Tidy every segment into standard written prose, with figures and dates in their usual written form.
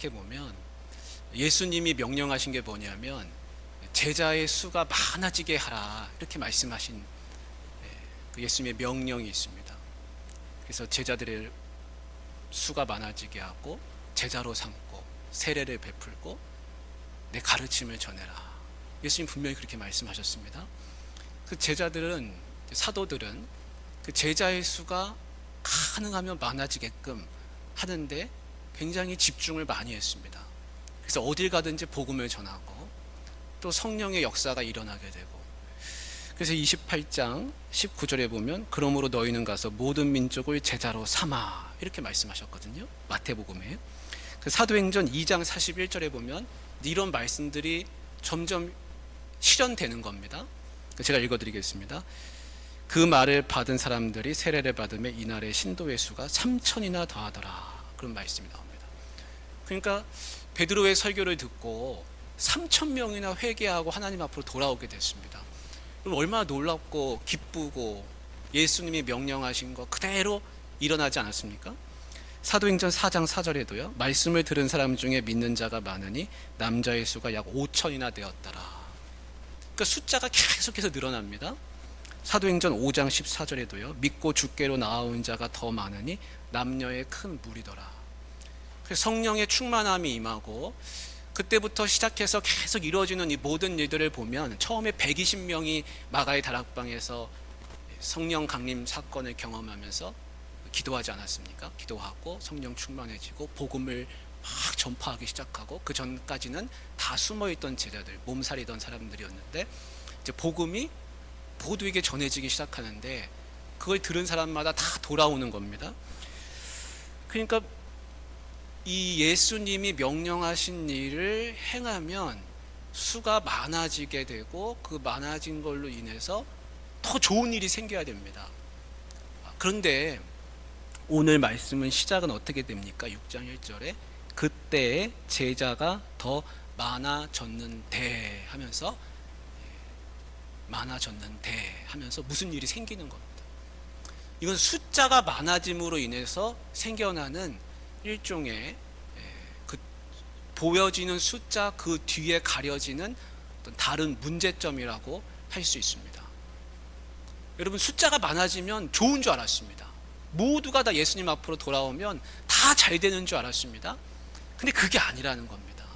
생각해 보면 예수님이 명령하신 게 뭐냐면 제자의 수가 많아지게 하라 이렇게 말씀하신 그 예수님의 명령이 있습니다. 그래서 제자들의 수가 많아지게 하고 제자로 삼고 세례를 베풀고 내 가르침을 전해라. 예수님 분명히 그렇게 말씀하셨습니다. 그 제자들은, 사도들은 그 제자의 수가 가능하면 많아지게끔 하는데 굉장히 집중을 많이 했습니다. 그래서 어딜 가든지 복음을 전하고 또 성령의 역사가 일어나게 되고, 그래서 28장 19절에 보면 그러므로 너희는 가서 모든 민족을 제자로 삼아 이렇게 말씀하셨거든요. 마태복음에. 그 사도행전 2장 41절에 보면 이런 말씀들이 점점 실현되는 겁니다. 제가 읽어드리겠습니다. 그 말을 받은 사람들이 세례를 받으며 이날의 신도의 수가 3천이나 더하더라. 그런 말씀이 나옵니다. 그러니까 베드로의 설교를 듣고 3천 명이나 회개하고 하나님 앞으로 돌아오게 됐습니다. 그럼 얼마나 놀랍고 기쁘고 예수님이 명령하신 거 그대로 일어나지 않았습니까? 사도행전 4장 4절에도요. 말씀을 들은 사람 중에 믿는 자가 많으니 남자의 수가 약 5천이나 되었더라. 그러니까 숫자가 계속해서 늘어납니다. 사도행전 5장 14절에도요. 믿고 주께로 나아온 자가 더 많으니 남녀의 큰 무리더라. 그래서 성령의 충만함이 임하고 그때부터 시작해서 계속 이루어지는 이 모든 일들을 보면 처음에 120명이 마가의 다락방에서 성령 강림 사건을 경험하면서 기도하지 않았습니까? 기도하고 성령 충만해지고 복음을 막 전파하기 시작하고, 그 전까지는 다 숨어있던 제자들, 몸살이던 사람들이었는데 이제 복음이 모두에게 전해지기 시작하는데 그걸 들은 사람마다 다 돌아오는 겁니다. 그러니까 이 예수님이 명령하신 일을 행하면 수가 많아지게 되고 그 많아진 걸로 인해서 더 좋은 일이 생겨야 됩니다. 그런데 오늘 말씀은 시작은 어떻게 됩니까? 6장 1절에 그때의 제자가 더 많아졌는데 하면서, 많아졌는데 하면서 무슨 일이 생기는 겁니다. 이건 숫자가 많아짐으로 인해서 생겨나는 일종의 그 보여지는 숫자 그 뒤에 가려지는 어떤 다른 문제점이라고 할 수 있습니다. 여러분, 숫자가 많아지면 좋은 줄 알았습니다. 모두가 다 예수님 앞으로 돌아오면 다 잘 되는 줄 알았습니다. 근데 그게 아니라는 겁니다.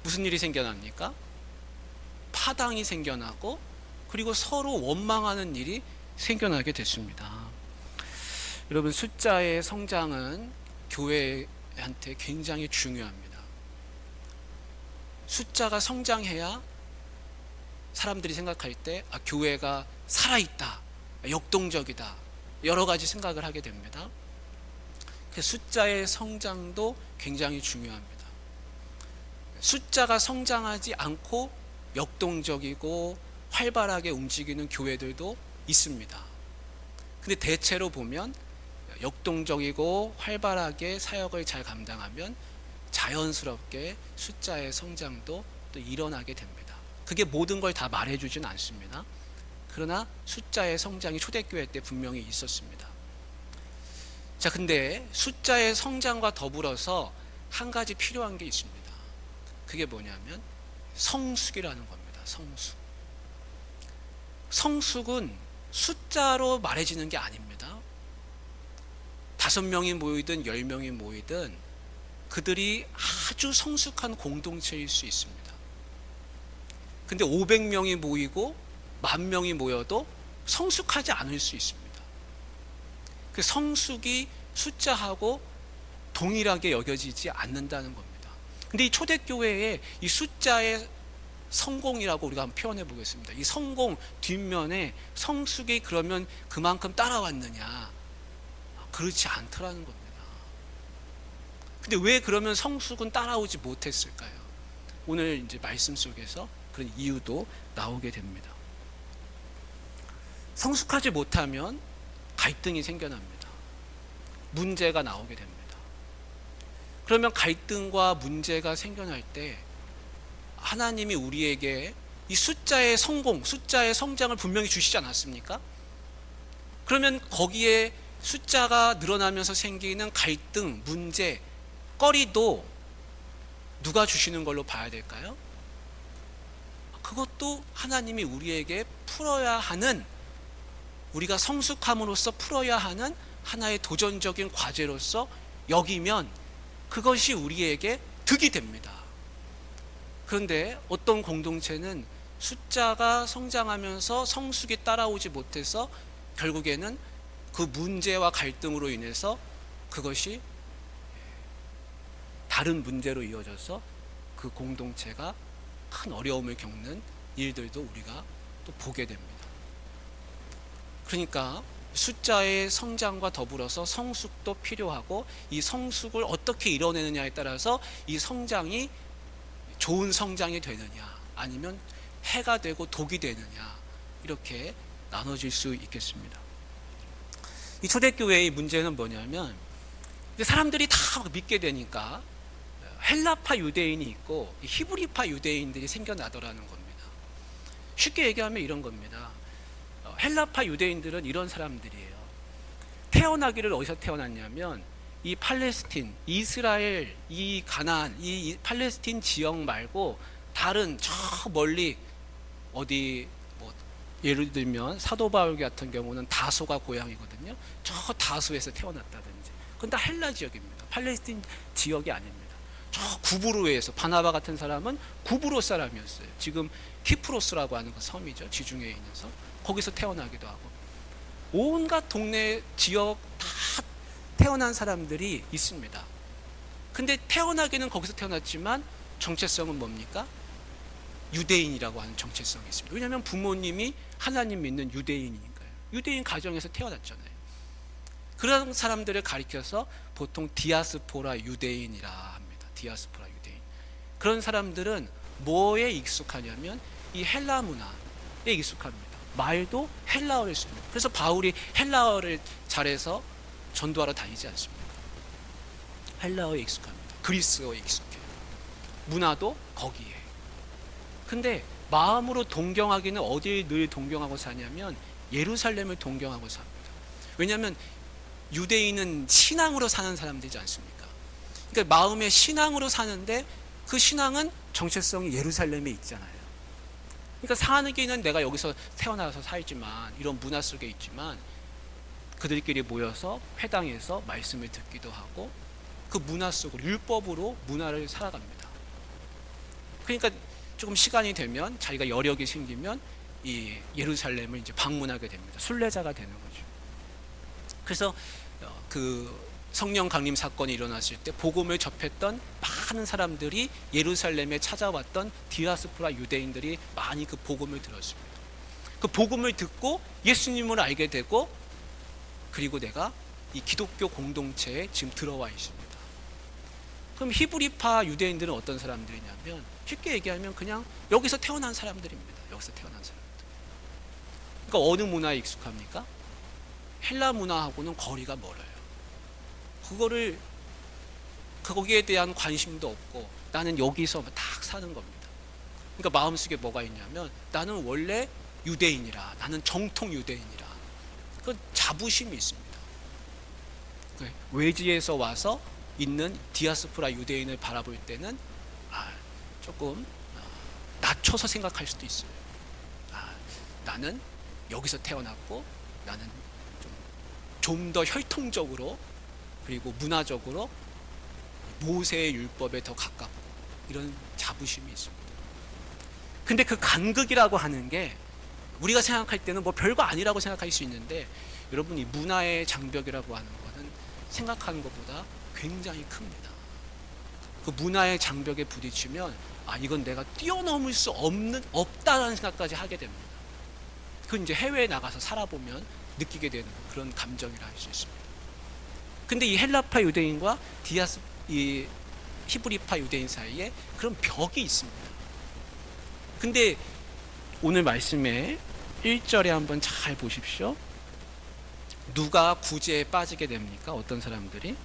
무슨 일이 생겨납니까? 파당이 생겨나고 그리고 서로 원망하는 일이 생겨나게 됐습니다. 여러분, 숫자의 성장은 교회한테 굉장히 중요합니다. 숫자가 성장해야 사람들이 생각할 때 교회가 살아있다, 역동적이다, 여러 가지 생각을 하게 됩니다. 숫자의 성장도 굉장히 중요합니다. 숫자가 성장하지 않고 역동적이고 활발하게 움직이는 교회들도 있습니다. 근데 대체로 보면 역동적이고 활발하게 사역을 잘 감당하면 자연스럽게 숫자의 성장도 또 일어나게 됩니다. 그게 모든 걸 다 말해주진 않습니다. 그러나 숫자의 성장이 초대교회 때 분명히 있었습니다. 자, 근데 숫자의 성장과 더불어서 한 가지 필요한 게 있습니다. 그게 뭐냐면 성숙이라는 겁니다. 성숙. 성숙은 숫자로 말해지는 게 아닙니다. 5명이 모이든 10명이 모이든 그들이 아주 성숙한 공동체일 수 있습니다. 근데 500명이 모이고 10,000명이 모여도 성숙하지 않을 수 있습니다. 그 성숙이 숫자하고 동일하게 여겨지지 않는다는 겁니다. 근데 이 초대교회의 이 숫자의 성공이라고 우리가 한번 표현해 보겠습니다. 이 성공 뒷면에 성숙이 그러면 그만큼 따라왔느냐? 그렇지 않더라는 겁니다. 근데 왜 그러면 성숙은 따라오지 못했을까요? 오늘 이제 말씀 속에서 그런 이유도 나오게 됩니다. 성숙하지 못하면 갈등이 생겨납니다. 문제가 나오게 됩니다. 그러면 갈등과 문제가 생겨날 때 하나님이 우리에게 이 숫자의 성공, 숫자의 성장을 분명히 주시지 않았습니까? 그러면 거기에 숫자가 늘어나면서 생기는 갈등, 문제, 먹거리도 누가 주시는 걸로 봐야 될까요? 그것도 하나님이 우리에게 풀어야 하는, 우리가 성숙함으로써 풀어야 하는 하나의 도전적인 과제로서 여기면 그것이 우리에게 득이 됩니다. 그런데 어떤 공동체는 숫자가 성장하면서 성숙이 따라오지 못해서 결국에는 그 문제와 갈등으로 인해서 그것이 다른 문제로 이어져서 그 공동체가 큰 어려움을 겪는 일들도 우리가 또 보게 됩니다. 그러니까 숫자의 성장과 더불어서 성숙도 필요하고, 이 성숙을 어떻게 이뤄내느냐에 따라서 이 성장이 좋은 성장이 되느냐 아니면 해가 되고 독이 되느냐, 이렇게 나눠질 수 있겠습니다. 이 초대교회의 문제는 뭐냐면, 사람들이 다 믿게 되니까 헬라파 유대인이 있고 히브리파 유대인들이 생겨나더라는 겁니다. 쉽게 얘기하면 이런 겁니다. 헬라파 유대인들은 이런 사람들이에요. 태어나기를 어디서 태어났냐면 이 팔레스틴, 이스라엘, 이 가나안, 이 팔레스틴 지역 말고 다른 저 멀리 어디, 뭐 예를 들면 사도 바울 같은 경우는 다소가 고향이거든요. 저 다소에서 태어났다든지. 그건 다 헬라 지역입니다. 팔레스틴 지역이 아닙니다. 저 구브로에서, 바나바 같은 사람은 구브로 사람이었어요. 지금 키프로스라고 하는 그 섬이죠. 지중해에 있는 섬. 거기서 태어나기도 하고, 온갖 동네 지역 다 태어난 사람들이 있습니다. 근데 태어나기는 거기서 태어났지만 정체성은 뭡니까? 유대인이라고 하는 정체성이 있습니다. 왜냐하면 부모님이 하나님 믿는 유대인이니까요. 유대인 가정에서 태어났잖아요. 그런 사람들을 가리켜서 보통 디아스포라 유대인이라 합니다. 디아스포라 유대인. 그런 사람들은 뭐에 익숙하냐면 이 헬라 문화에 익숙합니다. 말도 헬라어를 씁니다. 그래서 바울이 헬라어를 잘해서 전도하러 다니지 않습니까? 헬라어에 익숙합니다. 그리스어에 익숙해요. 문화도 거기에. 근데 마음으로 동경하기는 어디를 늘 동경하고 사냐면 예루살렘을 동경하고 삽니다. 왜냐하면 유대인은 신앙으로 사는 사람들이지 않습니까? 그러니까 마음의 신앙으로 사는데 그 신앙은 정체성이 예루살렘에 있잖아요. 그러니까 사는기는 내가 여기서 태어나서 살지만, 이런 문화 속에 있지만, 그들끼리 모여서 회당에서 말씀을 듣기도 하고 그 문화 속으로, 율법으로 문화를 살아갑니다. 그러니까 조금 시간이 되면, 자기가 여력이 생기면 이 예루살렘을 이제 방문하게 됩니다. 순례자가 되는 거죠. 그래서 그 성령 강림 사건이 일어났을 때 복음을 접했던 많은 사람들이 예루살렘에 찾아왔던 디아스포라 유대인들이 많이 그 복음을 들었습니다. 그 복음을 듣고 예수님을 알게 되고, 그리고 내가 이 기독교 공동체에 지금 들어와 있습니다. 그럼 히브리파 유대인들은 어떤 사람들이냐면, 쉽게 얘기하면 그냥 여기서 태어난 사람들입니다. 여기서 태어난 사람들. 그러니까 어느 문화에 익숙합니까? 헬라 문화하고는 거리가 멀어요. 거기에 대한 관심도 없고 나는 여기서 딱 사는 겁니다. 그러니까 마음속에 뭐가 있냐면, 나는 원래 유대인이라, 나는 정통 유대인이라, 그 자부심이 있습니다. 외지에서 와서 있는 디아스포라 유대인을 바라볼 때는 조금 낮춰서 생각할 수도 있어요. 나는 여기서 태어났고 나는 좀 더 혈통적으로 그리고 문화적으로 모세의 율법에 더 가깝고, 이런 자부심이 있습니다. 근데 그 간극이라고 하는 게 우리가 생각할 때는 뭐 별거 아니라고 생각할 수 있는데, 여러분 이 문화의 장벽이라고 하는 것은 생각하는 것보다 굉장히 큽니다. 그 문화의 장벽에 부딪히면 이건 내가 뛰어넘을 수 없다라는 생각까지 하게 됩니다. 그건 이제 해외에 나가서 살아보면 느끼게 되는 그런 감정이라 할 수 있습니다. 근데 이 헬라파 유대인과 이 히브리파 유대인 사이에 그런 벽이 있습니다. 근데 오늘 말씀에 1절에 한번 잘 보십시오. 누가 구제에 빠지게 됩니까? 어떤 사람들이?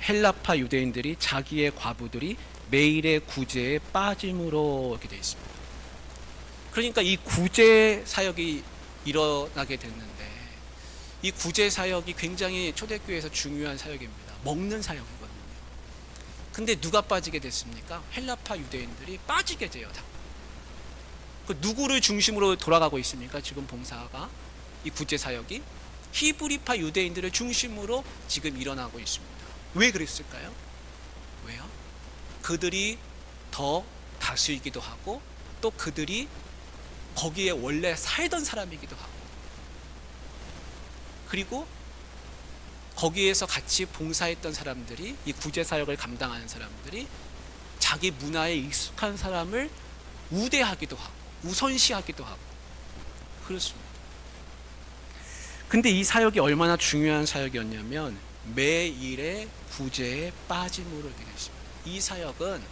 헬라파 유대인들이 자기의 과부들이 매일의 구제에 빠짐으로 이렇게 되어 있습니다. 그러니까 이 구제 사역이 일어나게 됐는데, 이 구제 사역이 굉장히 초대교회에서 중요한 사역입니다. 먹는 사역이거든요. 근데 누가 빠지게 됐습니까? 헬라파 유대인들이 빠지게 돼요. 다. 그 누구를 중심으로 돌아가고 있습니까? 지금 봉사가, 이 구제 사역이 히브리파 유대인들을 중심으로 지금 일어나고 있습니다. 왜 그랬을까요? 왜요? 그들이 더 다수이기도 하고 또 그들이 거기에 원래 살던 사람이기도 하고, 그리고 거기에서 같이 봉사했던 사람들이, 이 구제 사역을 감당하는 사람들이 자기 문화에 익숙한 사람을 우대하기도 하고 우선시하기도 하고 그렇습니다. 근데 이 사역이 얼마나 중요한 사역이었냐면 매일의 구제에 빠짐으로 이렇게 됐습니다. 이 사역은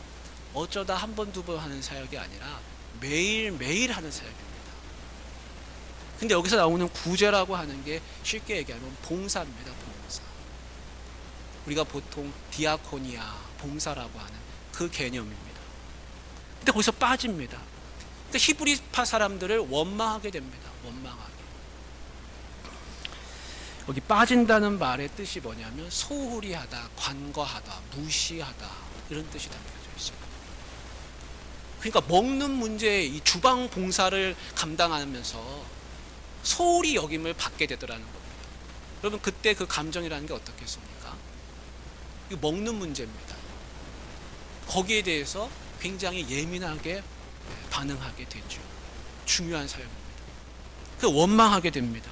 어쩌다 한 번, 두 번 하는 사역이 아니라 매일매일 하는 사역입니다. 근데 여기서 나오는 구제라고 하는 게 쉽게 얘기하면 봉사입니다. 봉사. 우리가 보통 디아코니아, 봉사라고 하는 그 개념입니다. 근데 거기서 빠집니다. 근데 히브리파 사람들을 원망하게 됩니다. 원망하게. 여기 빠진다는 말의 뜻이 뭐냐면 소홀히 하다, 관과하다, 무시하다, 이런 뜻이 담겨져 있습니다. 그러니까 먹는 문제, 이 주방 봉사를 감당하면서 소홀히 여김을 받게 되더라는 겁니다. 여러분, 그때 그 감정이라는 게 어떻겠습니까? 이거 먹는 문제입니다. 거기에 대해서 굉장히 예민하게 반응하게 되죠. 중요한 사역입니다. 그 원망하게 됩니다.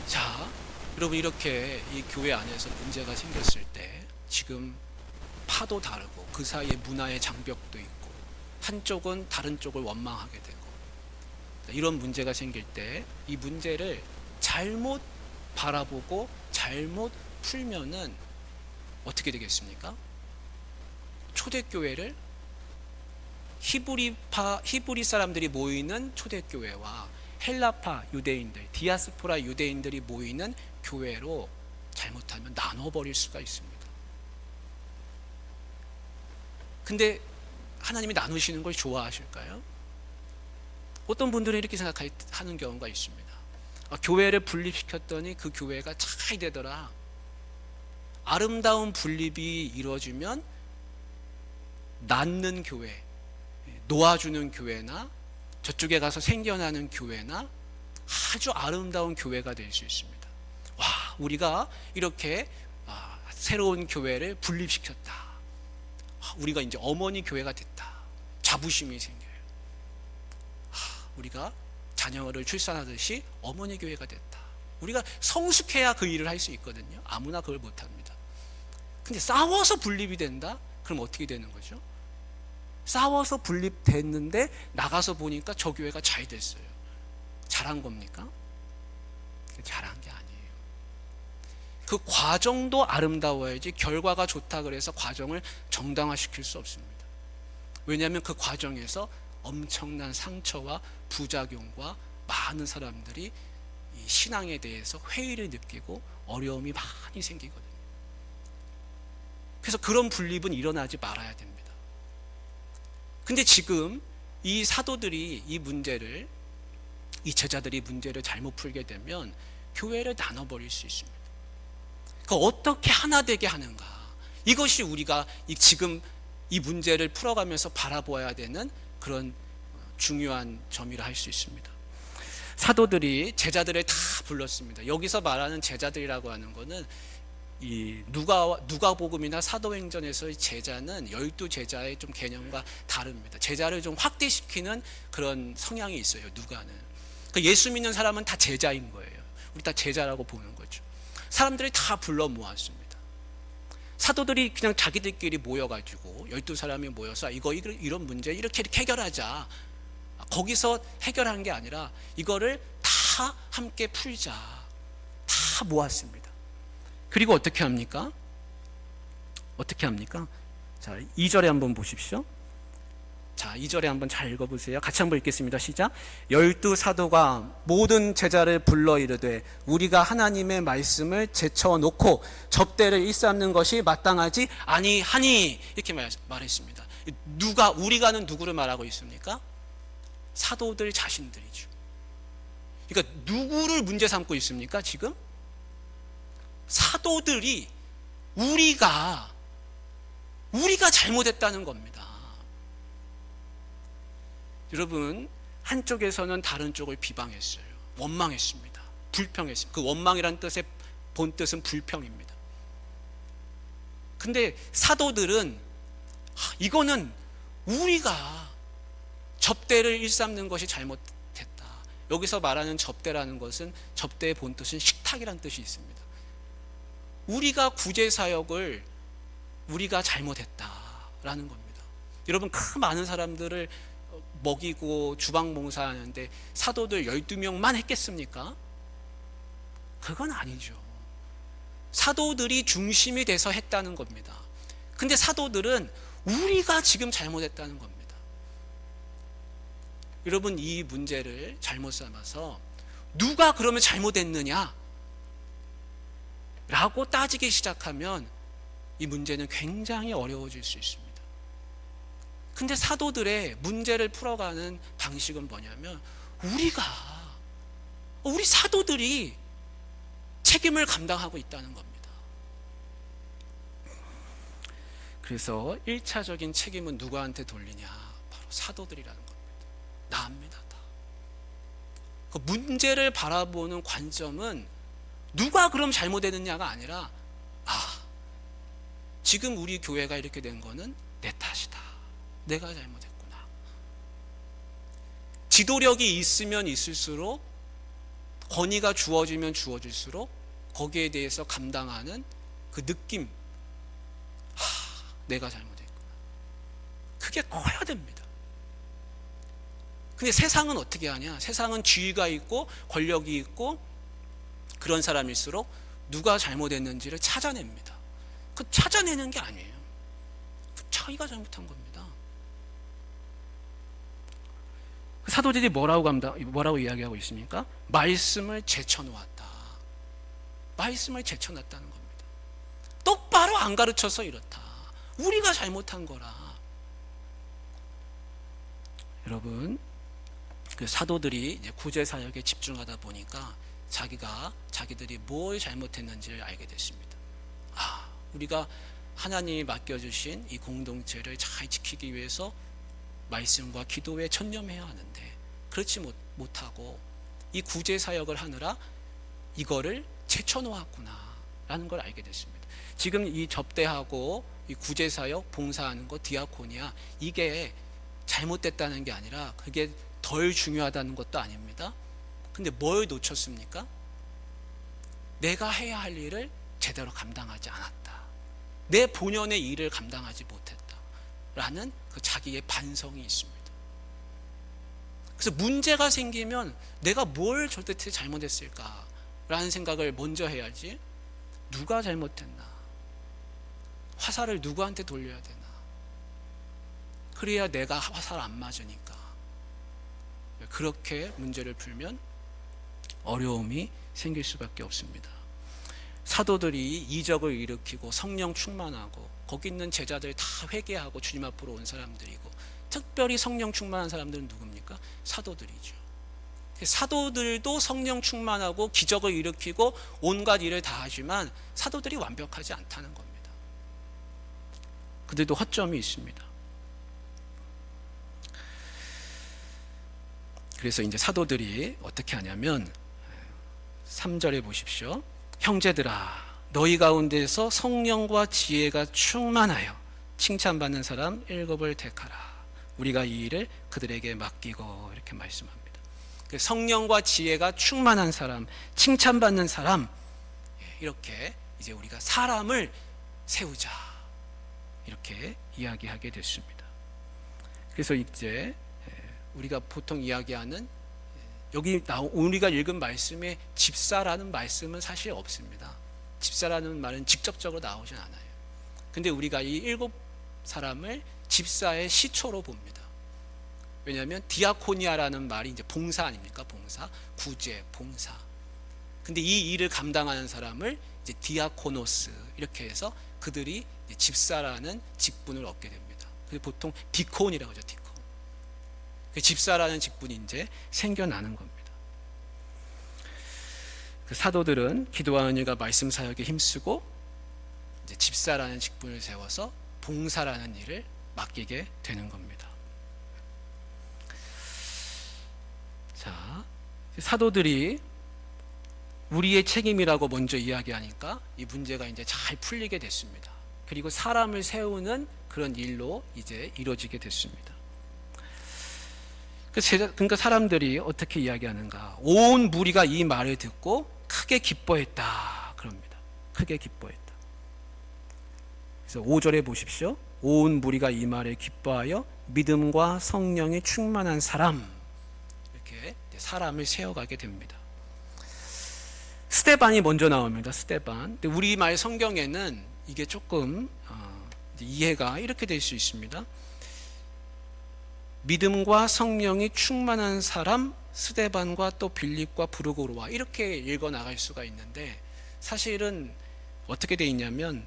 자, 여러분, 이렇게 이 교회 안에서 문제가 생겼을 때 지금 파도 다르고 그 사이에 문화의 장벽도 있고 한쪽은 다른 쪽을 원망하게 되고, 이런 문제가 생길 때 이 문제를 잘못 바라보고 잘못 풀면은 어떻게 되겠습니까? 초대교회를 히브리 사람들이 모이는 초대교회와 헬라파 유대인들, 디아스포라 유대인들이 모이는 교회로 잘못하면 나눠버릴 수가 있습니다. 근데 하나님이 나누시는 걸 좋아하실까요? 어떤 분들은 이렇게 생각하는 경우가 있습니다. 교회를 분립시켰더니 그 교회가 잘 되더라. 아름다운 분립이 이루어지면 낳는 교회, 놓아주는 교회나 저쪽에 가서 생겨나는 교회나 아주 아름다운 교회가 될 수 있습니다. 와, 우리가 이렇게 새로운 교회를 분립시켰다. 우리가 이제 어머니 교회가 됐다. 자부심이 생겨요. 우리가 자녀를 출산하듯이 어머니 교회가 됐다. 우리가 성숙해야 그 일을 할 수 있거든요. 아무나 그걸 못합니다. 근데 싸워서 분립이 된다? 그럼 어떻게 되는 거죠? 싸워서 분립됐는데 나가서 보니까 저 교회가 잘 됐어요. 잘한 겁니까? 잘한 게 아니에요. 그 과정도 아름다워야지 결과가 좋다 그래서 과정을 정당화시킬 수 없습니다. 왜냐하면 그 과정에서 엄청난 상처와 부작용과 많은 사람들이 이 신앙에 대해서 회의를 느끼고 어려움이 많이 생기거든요. 그래서 그런 분립은 일어나지 말아야 됩니다. 근데 지금 이 사도들이 이 제자들이 문제를 잘못 풀게 되면 교회를 나눠버릴 수 있습니다. 어떻게 하나 되게 하는가, 이것이 우리가 지금 이 문제를 풀어가면서 바라보아야 되는 그런 중요한 점이라 할 수 있습니다. 사도들이 제자들을 다 불렀습니다. 여기서 말하는 제자들이라고 하는 것은 이 누가복음이나 사도행전에서의 제자는 12제자의 좀 개념과 다릅니다. 제자를 좀 확대시키는 그런 성향이 있어요. 누가는. 예수 믿는 사람은 다 제자인 거예요. 우리 다 제자라고 보는 거죠. 사람들이 다 불러 모았습니다. 사도들이 그냥 자기들끼리 모여가지고 12사람이 모여서 이런 문제 이렇게 해결하자, 거기서 해결한 게 아니라 이거를 다 함께 풀자, 다 모았습니다. 그리고 어떻게 합니까? 자, 2절에 한번 보십시오. 자, 2절에 한번 잘 읽어보세요. 같이 한번 읽겠습니다. 시작. 12사도가 모든 제자를 불러 이르되 우리가 하나님의 말씀을 제쳐놓고 접대를 일삼는 것이 마땅하지 아니하니, 이렇게 말했습니다. 우리가는 누구를 말하고 있습니까? 사도들 자신들이죠. 그러니까 누구를 문제 삼고 있습니까? 지금 사도들이 우리가 우리가 잘못했다는 겁니다. 여러분, 한쪽에서는 다른 쪽을 비방했어요. 원망했습니다. 불평했습니다. 그 원망이라는 뜻의 본 뜻은 불평입니다. 근데 사도들은 이거는 우리가 접대를 일삼는 것이 잘못됐다. 여기서 말하는 접대라는 것은, 접대의 본 뜻은 식탁이라는 뜻이 있습니다. 우리가 구제사역을 우리가 잘못했다라는 겁니다. 여러분, 그 많은 사람들을 먹이고 주방봉사하는데 사도들 12명만 했겠습니까? 그건 아니죠. 사도들이 중심이 돼서 했다는 겁니다. 근데 사도들은 우리가 지금 잘못했다는 겁니다. 여러분, 이 문제를 잘못 삼아서 누가 그러면 잘못했느냐 라고 따지기 시작하면 이 문제는 굉장히 어려워질 수 있습니다. 근데 사도들의 문제를 풀어가는 방식은 뭐냐면, 우리 사도들이 책임을 감당하고 있다는 겁니다. 그래서 1차적인 책임은 누구한테 돌리냐? 바로 사도들이라는 겁니다. 나입니다. 다. 그 문제를 바라보는 관점은 누가 그럼 잘못했느냐가 아니라, 지금 우리 교회가 이렇게 된 거는 내 탓이다. 내가 잘못했구나. 지도력이 있으면 있을수록, 권위가 주어지면 주어질수록 거기에 대해서 감당하는 그 느낌, 내가 잘못했구나. 그게 커야 됩니다. 근데 세상은 어떻게 하냐? 세상은 지위가 있고 권력이 있고 그런 사람일수록 누가 잘못했는지를 찾아냅니다. 그 찾아내는 게 아니에요. 자기가 잘못한 겁니다. 사도들이 뭐라고 이야기하고 있습니까? 말씀을 제쳐놓았다. 말씀을 제쳐놨다는 겁니다. 똑바로 안 가르쳐서 이렇다. 우리가 잘못한 거라. 여러분, 그 사도들이 이제 구제 사역에 집중하다 보니까 자기들이 뭘 잘못했는지를 알게 됐습니다. 우리가 하나님이 맡겨주신 이 공동체를 잘 지키기 위해서 말씀과 기도에 전념해야 하는데 그렇지 못하고 이 구제 사역을 하느라 이거를 제쳐놓았구나 라는 걸 알게 됐습니다. 지금 이 접대하고 이 구제 사역 봉사하는 거, 디아코니아, 이게 잘못됐다는 게 아니라 그게 덜 중요하다는 것도 아닙니다. 근데 뭘 놓쳤습니까? 내가 해야 할 일을 제대로 감당하지 않았다. 내 본연의 일을 감당하지 못했다 라는 그 자기의 반성이 있습니다. 그래서 문제가 생기면 내가 뭘 도대체 잘못했을까 라는 생각을 먼저 해야지, 누가 잘못했나, 화살을 누구한테 돌려야 되나, 그래야 내가 화살 안 맞으니까. 그렇게 문제를 풀면 어려움이 생길 수밖에 없습니다. 사도들이 이적을 일으키고 성령 충만하고 거기 있는 제자들 다 회개하고 주님 앞으로 온 사람들이고, 특별히 성령 충만한 사람들은 누굽니까? 사도들이죠. 사도들도 성령 충만하고 기적을 일으키고 온갖 일을 다 하지만 사도들이 완벽하지 않다는 겁니다. 그들도 허점이 있습니다. 그래서 이제 사도들이 어떻게 하냐면 3절에 보십시오. 형제들아, 너희 가운데서 성령과 지혜가 충만하여 칭찬받는 사람 7을 택하라. 우리가 이 일을 그들에게 맡기고, 이렇게 말씀합니다. 성령과 지혜가 충만한 사람, 칭찬받는 사람, 이렇게 이제 우리가 사람을 세우자, 이렇게 이야기하게 됐습니다. 그래서 이제 우리가 보통 이야기하는, 여기 우리가 읽은 말씀에 집사라는 말씀은 사실 없습니다. 집사라는 말은 직접적으로 나오진 않아요. 근데 우리가 이 7사람을 집사의 시초로 봅니다. 왜냐하면 디아코니아라는 말이 이제 봉사 아닙니까? 봉사, 구제, 봉사. 근데 이 일을 감당하는 사람을 이제 디아코노스, 이렇게 해서 그들이 이제 집사라는 직분을 얻게 됩니다. 그래서 보통 디콘이라고 하죠. 디콘. 집사라는 직분이 이제 생겨나는 겁니다. 그 사도들은 기도하는 일과 말씀 사역에 힘쓰고 이제 집사라는 직분을 세워서 봉사라는 일을 맡기게 되는 겁니다. 자, 사도들이 우리의 책임이라고 먼저 이야기하니까 이 문제가 이제 잘 풀리게 됐습니다. 그리고 사람을 세우는 그런 일로 이제 이루어지게 됐습니다. 그러니까 사람들이 어떻게 이야기하는가? 온 무리가 이 말을 듣고 크게 기뻐했다 그럽니다. 크게 기뻐했다. 그래서 5절에 보십시오. 온 무리가 이 말에 기뻐하여 믿음과 성령이 충만한 사람, 이렇게 사람을 세워가게 됩니다. 스데반이 먼저 나옵니다. 스데반. 근데 우리말 성경에는 이게 조금 이해가 이렇게 될 수 있습니다. 믿음과 성령이 충만한 사람 스데반과 또 빌립과 브루고로와 이렇게 읽어 나갈 수가 있는데, 사실은 어떻게 돼 있냐면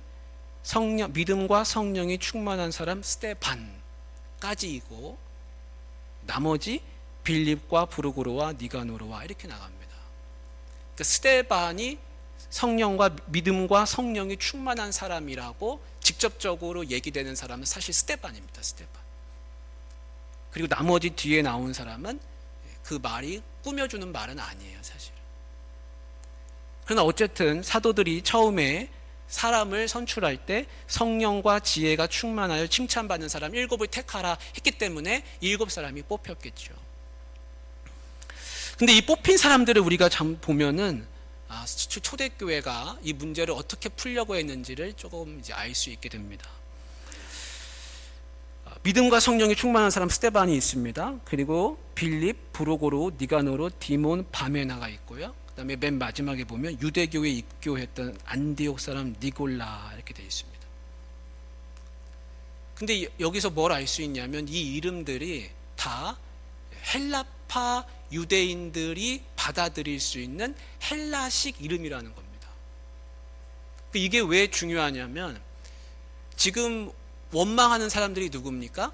믿음과 성령이 충만한 사람 스데반까지이고 나머지 빌립과 브루고로와 니가노로와 이렇게 나갑니다. 그러니까 스데반이 성령과 믿음과 성령이 충만한 사람이라고 직접적으로 얘기되는 사람은 사실 스데반입니다. 스데반. 그리고 나머지 뒤에 나온 사람은 그 말이 꾸며주는 말은 아니에요, 사실. 그러나 어쨌든 사도들이 처음에 사람을 선출할 때 성령과 지혜가 충만하여 칭찬받는 사람 7을 택하라 했기 때문에 7사람이 뽑혔겠죠. 근데 이 뽑힌 사람들을 우리가 참 보면은 초대교회가 이 문제를 어떻게 풀려고 했는지를 조금 이제 알 수 있게 됩니다. 믿음과 성령이 충만한 사람 스데반이 있습니다. 그리고 빌립, 브루고로, 니가노로, 디몬, 바메나가 있고요. 그다음에 맨 마지막에 보면 유대교에 입교했던 안디옥 사람 니골라 이렇게 되어 있습니다. 근데 여기서 뭘 알 수 있냐면 이 이름들이 다 헬라파 유대인들이 받아들일 수 있는 헬라식 이름이라는 겁니다. 이게 왜 중요하냐면 지금 원망하는 사람들이 누굽니까?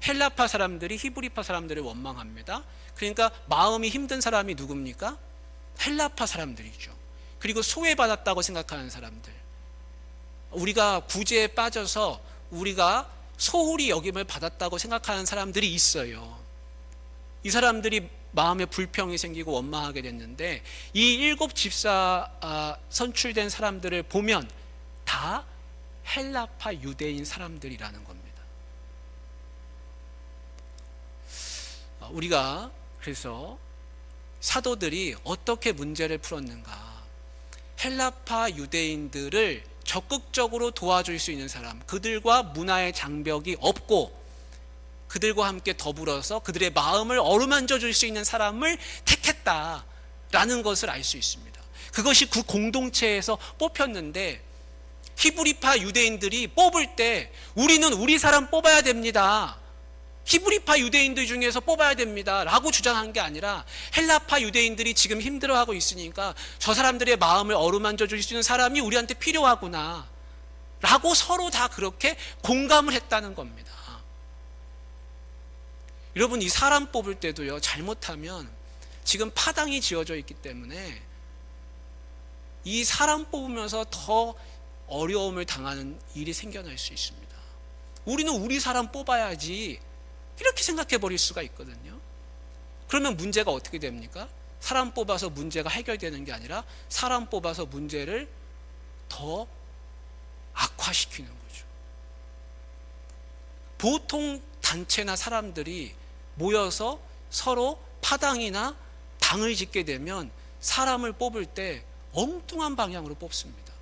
헬라파 사람들이 히브리파 사람들을 원망합니다. 그러니까 마음이 힘든 사람이 누굽니까? 헬라파 사람들이죠. 그리고 소외받았다고 생각하는 사람들, 우리가 구제에 빠져서 우리가 소홀히 여김을 받았다고 생각하는 사람들이 있어요. 이 사람들이 마음에 불평이 생기고 원망하게 됐는데 이 7 집사 선출된 사람들을 보면 다 헬라파 유대인 사람들이라는 겁니다. 우리가 그래서 사도들이 어떻게 문제를 풀었는가? 헬라파 유대인들을 적극적으로 도와줄 수 있는 사람, 그들과 문화의 장벽이 없고 그들과 함께 더불어서 그들의 마음을 어루만져 줄 수 있는 사람을 택했다라는 것을 알 수 있습니다. 그것이 그 공동체에서 뽑혔는데 히브리파 유대인들이 뽑을 때 우리는 우리 사람 뽑아야 됩니다, 히브리파 유대인들 중에서 뽑아야 됩니다 라고 주장한 게 아니라 헬라파 유대인들이 지금 힘들어하고 있으니까 저 사람들의 마음을 어루만져 줄 수 있는 사람이 우리한테 필요하구나 라고 서로 다 그렇게 공감을 했다는 겁니다. 여러분, 이 사람 뽑을 때도요, 잘못하면 지금 파당이 지어져 있기 때문에 이 사람 뽑으면서 더 어려움을 당하는 일이 생겨날 수 있습니다. 우리는 우리 사람 뽑아야지 이렇게 생각해 버릴 수가 있거든요. 그러면 문제가 어떻게 됩니까? 사람 뽑아서 문제가 해결되는 게 아니라 사람 뽑아서 문제를 더 악화시키는 거죠. 보통 단체나 사람들이 모여서 서로 파당이나 당을 짓게 되면 사람을 뽑을 때 엉뚱한 방향으로 뽑습니다.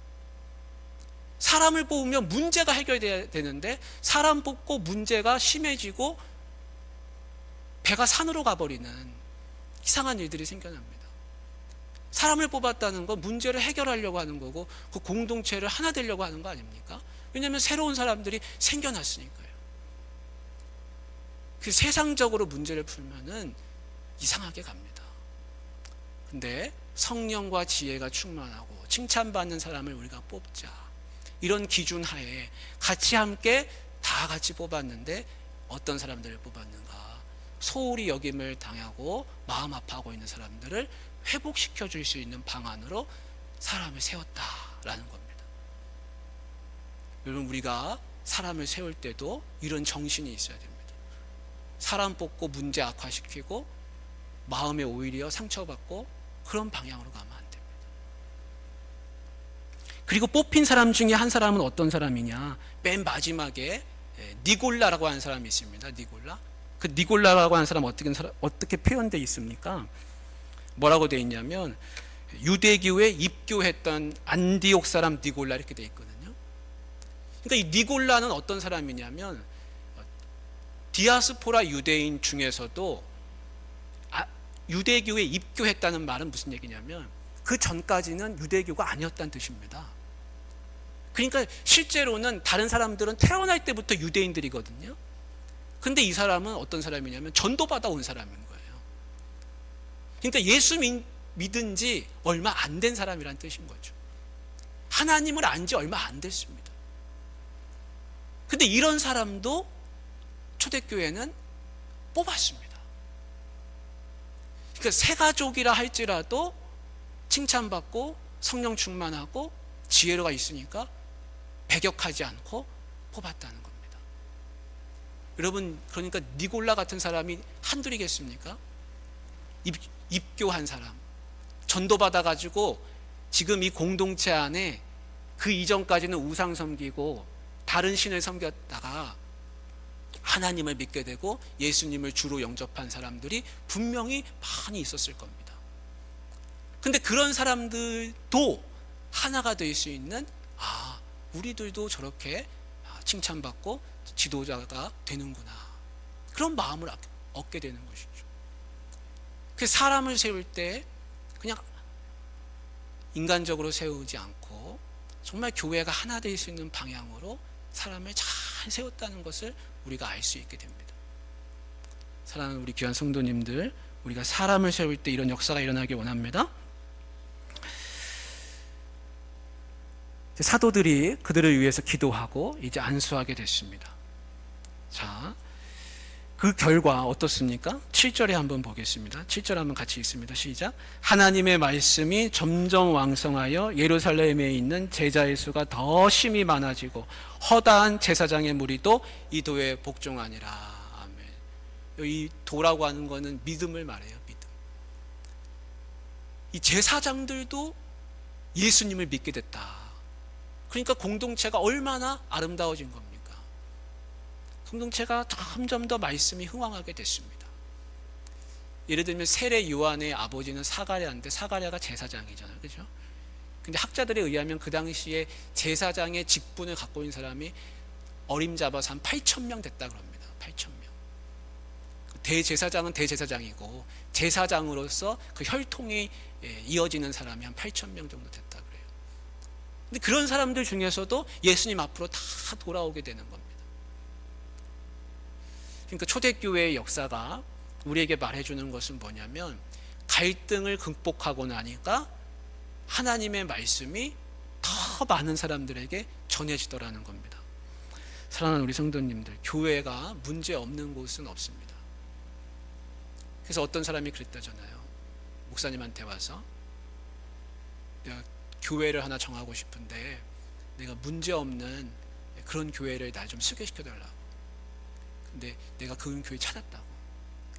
사람을 뽑으면 문제가 해결돼야 되는데 사람 뽑고 문제가 심해지고 배가 산으로 가버리는 이상한 일들이 생겨납니다. 사람을 뽑았다는 건 문제를 해결하려고 하는 거고 그 공동체를 하나 되려고 하는 거 아닙니까? 왜냐하면 새로운 사람들이 생겨났으니까요. 그 세상적으로 문제를 풀면은 이상하게 갑니다. 근데 성령과 지혜가 충만하고 칭찬받는 사람을 우리가 뽑자, 이런 기준 하에 같이 함께 다 같이 뽑았는데 어떤 사람들을 뽑았는가? 소홀히 여김을 당하고 마음 아파하고 있는 사람들을 회복시켜 줄 수 있는 방안으로 사람을 세웠다라는 겁니다. 여러분, 우리가 사람을 세울 때도 이런 정신이 있어야 됩니다. 사람 뽑고 문제 악화시키고 마음에 오히려 상처받고 그런 방향으로 가면 안 됩니다. 그리고 뽑힌 사람 중에 한 사람은 어떤 사람이냐, 맨 마지막에 니골라라고 하는 사람이 있습니다. 니골라. 그 니골라라고 하는 사람 어떻게 표현되어 있습니까? 뭐라고 되어 있냐면 유대교에 입교했던 안디옥 사람 니골라 이렇게 되어 있거든요. 그러니까 이 니골라는 어떤 사람이냐면 디아스포라 유대인 중에서도 유대교에 입교했다는 말은 무슨 얘기냐면 그 전까지는 유대교가 아니었다는 뜻입니다. 그러니까 실제로는 다른 사람들은 태어날 때부터 유대인들이거든요. 근데 이 사람은 어떤 사람이냐면 전도받아 온 사람인 거예요. 그러니까 예수 믿은 지 얼마 안 된 사람이란 뜻인 거죠. 하나님을 안 지 얼마 안 됐습니다. 근데 이런 사람도 초대교회는 뽑았습니다. 그러니까 새 가족이라 할지라도 칭찬받고 성령 충만하고 지혜로가 있으니까 배격하지 않고 뽑았다는 겁니다. 여러분, 그러니까 니골라 같은 사람이 한둘이겠습니까? 입교한 사람, 전도받아 가지고 지금 이 공동체 안에 그 이전까지는 우상 섬기고 다른 신을 섬겼다가 하나님을 믿게 되고 예수님을 주로 영접한 사람들이 분명히 많이 있었을 겁니다. 근데 그런 사람들도 하나가 될 수 있는, 우리들도 저렇게 칭찬받고 지도자가 되는구나, 그런 마음을 얻게 되는 것이죠. 그래서 사람을 세울 때 그냥 인간적으로 세우지 않고 정말 교회가 하나 될 수 있는 방향으로 사람을 잘 세웠다는 것을 우리가 알 수 있게 됩니다. 사랑하는 우리 귀한 성도님들, 우리가 사람을 세울 때 이런 역사가 일어나길 원합니다. 사도들이 그들을 위해서 기도하고 이제 안수하게 됐습니다. 자, 그 결과 어떻습니까? 7절에 한번 보겠습니다. 7절 한번 같이 읽습니다. 시작. 하나님의 말씀이 점점 왕성하여 예루살렘에 있는 제자의 수가 더 심히 많아지고 허다한 제사장의 무리도 이 도에 복종하니라. 아멘. 이 도라고 하는 거는 믿음을 말해요. 믿음. 이 제사장들도 예수님을 믿게 됐다. 그러니까 공동체가 얼마나 아름다워진 겁니까? 공동체가 점점 더 말씀이 흥왕하게 됐습니다. 예를 들면 세례 요한의 아버지는 사가랴인데 사가랴가 제사장이잖아요, 그렇죠? 근데 학자들에 의하면 그 당시에 제사장의 직분을 갖고 있는 사람이 어림잡아서 한 8,000명 됐다 그럽니다. 8,000명. 대제사장은 대제사장이고 제사장으로서 그 혈통이 이어지는 사람이 한 8,000명 정도 됐다 그래요. 근데 그런 사람들 중에서도 예수님 앞으로 다 돌아오게 되는 겁니다. 그러니까 초대교회의 역사가 우리에게 말해주는 것은 뭐냐면 갈등을 극복하고 나니까 하나님의 말씀이 더 많은 사람들에게 전해지더라는 겁니다. 사랑하는 우리 성도님들, 교회가 문제 없는 곳은 없습니다. 그래서 어떤 사람이 그랬다잖아요. 목사님한테 와서 내가 교회를 하나 정하고 싶은데 내가 문제 없는 그런 교회를 날 좀 소개시켜달라고. 근데 내가 그 교회 찾았다고.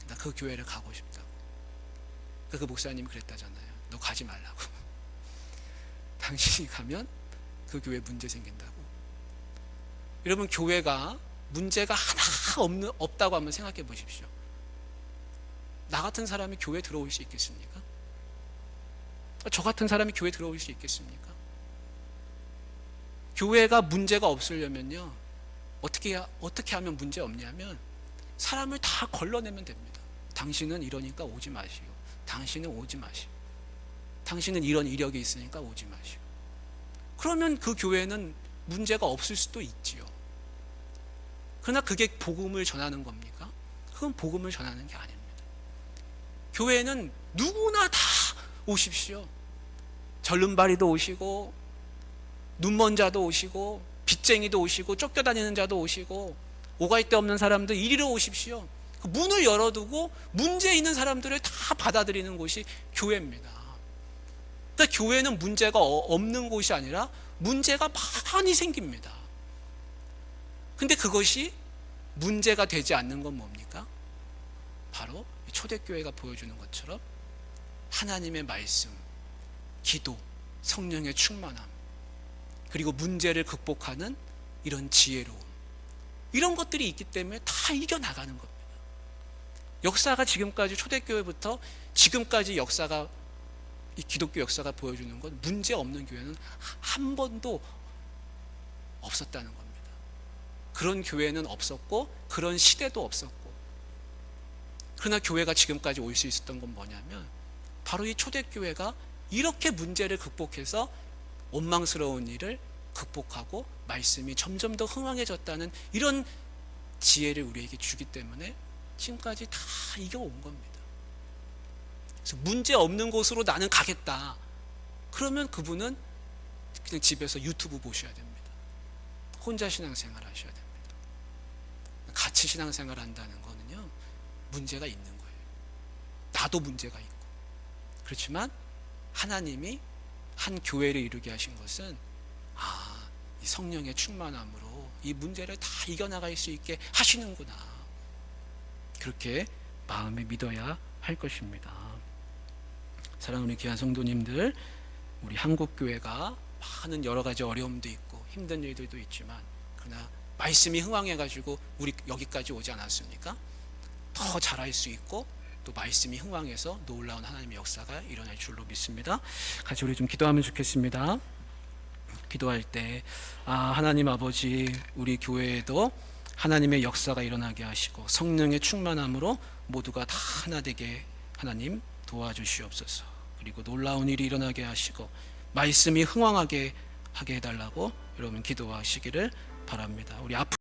나 그 교회를 가고 싶다고. 그 목사님이 그랬다잖아요. 너 가지 말라고. 당신이 가면 그 교회 문제 생긴다고. 여러분, 교회가 문제가 하나 없다고 한번 생각해 보십시오. 나 같은 사람이 교회 들어올 수 있겠습니까? 저 같은 사람이 교회 들어올 수 있겠습니까? 교회가 문제가 없으려면요, 어떻게 하면 문제 없냐면 사람을 다 걸러내면 됩니다. 당신은 이러니까 오지 마시오. 당신은 오지 마시오. 당신은 이런 이력이 있으니까 오지 마시오. 그러면 그 교회는 문제가 없을 수도 있지요. 그러나 그게 복음을 전하는 겁니까? 그건 복음을 전하는 게 아닙니다. 교회는 누구나 다 오십시오. 절름발이도 오시고 눈먼 자도 오시고 빚쟁이도 오시고 쫓겨다니는 자도 오시고 오갈 데 없는 사람들 이리로 오십시오. 그 문을 열어두고 문제 있는 사람들을 다 받아들이는 곳이 교회입니다. 그러니까 교회는 문제가 없는 곳이 아니라 문제가 많이 생깁니다. 근데 그것이 문제가 되지 않는 건 뭡니까? 바로 초대교회가 보여주는 것처럼 하나님의 말씀, 기도, 성령의 충만함, 그리고 문제를 극복하는 이런 지혜로움, 이런 것들이 있기 때문에 다 이겨나가는 겁니다. 역사가 지금까지, 초대교회부터 지금까지 역사가, 이 기독교 역사가 보여주는 건 문제 없는 교회는 한 번도 없었다는 겁니다. 그런 교회는 없었고 그런 시대도 없었고, 그러나 교회가 지금까지 올 수 있었던 건 뭐냐면 바로 이 초대교회가 이렇게 문제를 극복해서 원망스러운 일을 극복하고 말씀이 점점 더 흥황해졌다는 이런 지혜를 우리에게 주기 때문에 지금까지 다 이겨온 겁니다. 그래서 문제 없는 곳으로 나는 가겠다, 그러면 그분은 그냥 집에서 유튜브 보셔야 됩니다. 혼자 신앙생활 하셔야 됩니다. 같이 신앙생활 한다는 거는요, 문제가 있는 거예요. 나도 문제가 있고. 그렇지만 하나님이 한 교회를 이루게 하신 것은 이 성령의 충만함으로 이 문제를 다 이겨나갈 수 있게 하시는구나, 그렇게 마음에 믿어야 할 것입니다. 사랑하는 귀한 성도님들, 우리 한국교회가 많은 여러 가지 어려움도 있고 힘든 일들도 있지만, 그러나 말씀이 흥황해가지고 우리 여기까지 오지 않았습니까? 더 잘할 수 있고 또 말씀이 흥황해서 놀라운 하나님의 역사가 일어날 줄로 믿습니다. 같이 우리 좀 기도하면 좋겠습니다. 기도할 때 하나님 아버지, 우리 교회에도 하나님의 역사가 일어나게 하시고 성령의 충만함으로 모두가 다 하나 되게 하나님 도와주시옵소서. 그리고 놀라운 일이 일어나게 하시고 말씀이 흥황하게 하게 해달라고 여러분 기도하시기를 바랍니다. 우리 앞으로